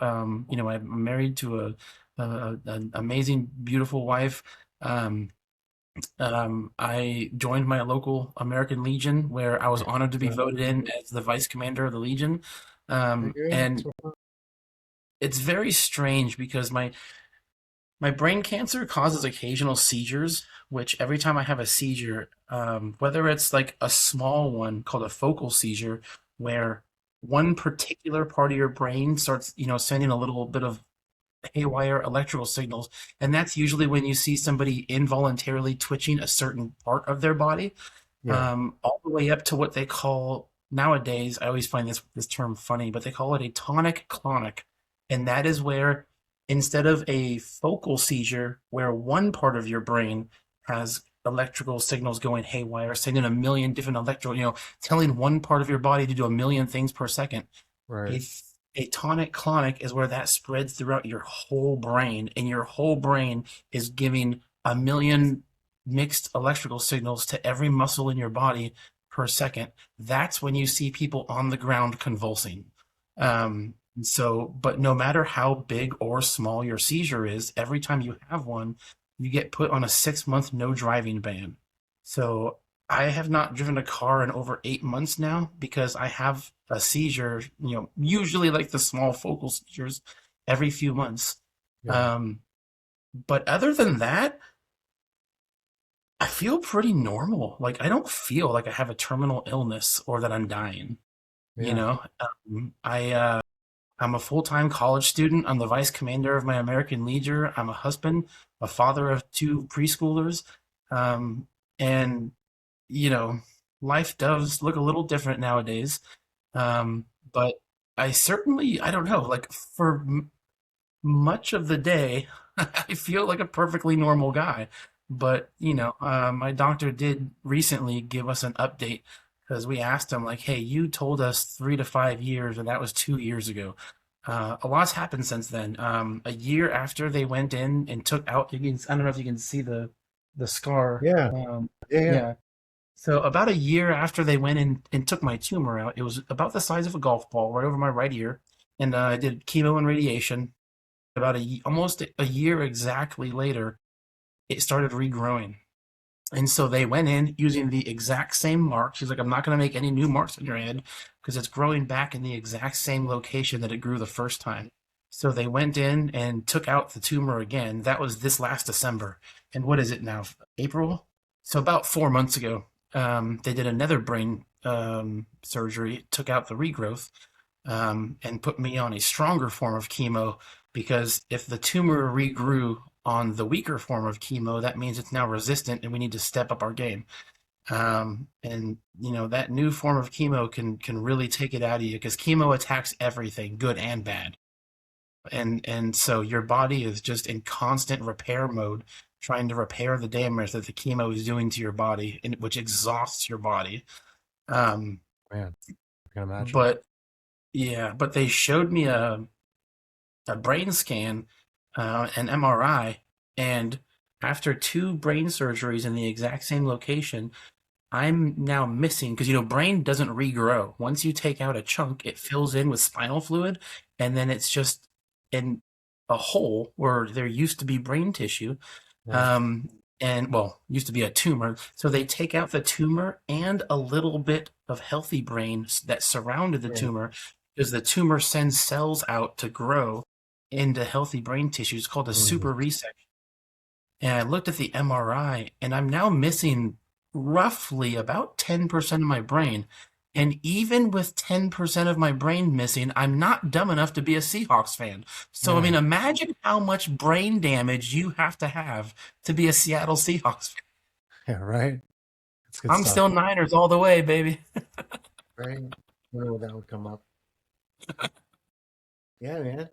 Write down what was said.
I'm married to an amazing, beautiful wife. Um, I joined my local American Legion, where I was honored to be voted in as the vice commander of the Legion. Very good. And it's very strange because my brain cancer causes occasional seizures, which every time I have a seizure, whether it's like a small one called a focal seizure, where one particular part of your brain starts, sending a little bit of haywire electrical signals, and that's usually when you see somebody involuntarily twitching a certain part of their body, Yeah. all the way up to what they call nowadays. I always find this term funny, but they call it a tonic clonic, and that is where instead of a focal seizure, where one part of your brain has electrical signals going haywire, sending a million different electrical, telling one part of your body to do a million things per second. Right. A, a tonic clonic is where that spreads throughout your whole brain, and your whole brain is giving a million mixed electrical signals to every muscle in your body per second. That's when you see people on the ground convulsing. But no matter how big or small your seizure is, every time you have one, you get put on a 6 month no driving ban. So I have not driven a car in over 8 months now because I have a seizure, usually like the small focal seizures every few months. Yeah. Um, but other than that, I feel pretty normal. Like I don't feel like I have a terminal illness or that I'm dying. You Yeah. know, I'm a full-time college student. I'm the vice commander of my American Legion. I'm a husband, a father of two preschoolers, um, and you know, life does look a little different nowadays. But I don't know, like for much of the day, I feel like a perfectly normal guy. But, my doctor did recently give us an update because we asked him, like, hey, you told us 3 to 5 years, and that was 2 years ago. A lot's happened since then. A year after they went in and took out, I don't know if you can see the scar. Yeah. Yeah. Yeah. Yeah. So about a year after they went in and took my tumor out, it was about the size of a golf ball right over my right ear. And I did chemo and radiation. Almost a year exactly later, it started regrowing. And so they went in using the exact same mark. She's like, I'm not going to make any new marks on your head because it's growing back in the exact same location that it grew the first time. So they went in and took out the tumor again. That was this last December. And what is it now? April? So about 4 months ago, they did another brain surgery, took out the regrowth, and put me on a stronger form of chemo because if the tumor regrew on the weaker form of chemo, that means it's now resistant and we need to step up our game. And that new form of chemo can really take it out of you because chemo attacks everything, good and bad. And so your body is just in constant repair mode, trying to repair the damage that the chemo is doing to your body, and which exhausts your body. Um, Man, I can imagine. but yeah, but they showed me a brain scan, an MRI, and after two brain surgeries in the exact same location, I'm now missing because brain doesn't regrow. Once you take out a chunk, it fills in with spinal fluid, and then it's just in a hole where there used to be brain tissue, Right. um, and well, used to be a tumor. So they take out the tumor and a little bit of healthy brain that surrounded the Yeah. tumor, because the tumor sends cells out to grow into healthy brain tissue. It's called a Mhm. super resection. And I looked at the MRI, and I'm now missing roughly about 10% of my brain. And even with 10% of my brain missing, I'm not dumb enough to be a Seahawks fan. So, I mean, Man. imagine how much brain damage you have to be a Seattle Seahawks fan. Yeah. Right. That's good I'm stuff. still Niners all the way, baby. Right. Wonder when that would come up. Yeah, man.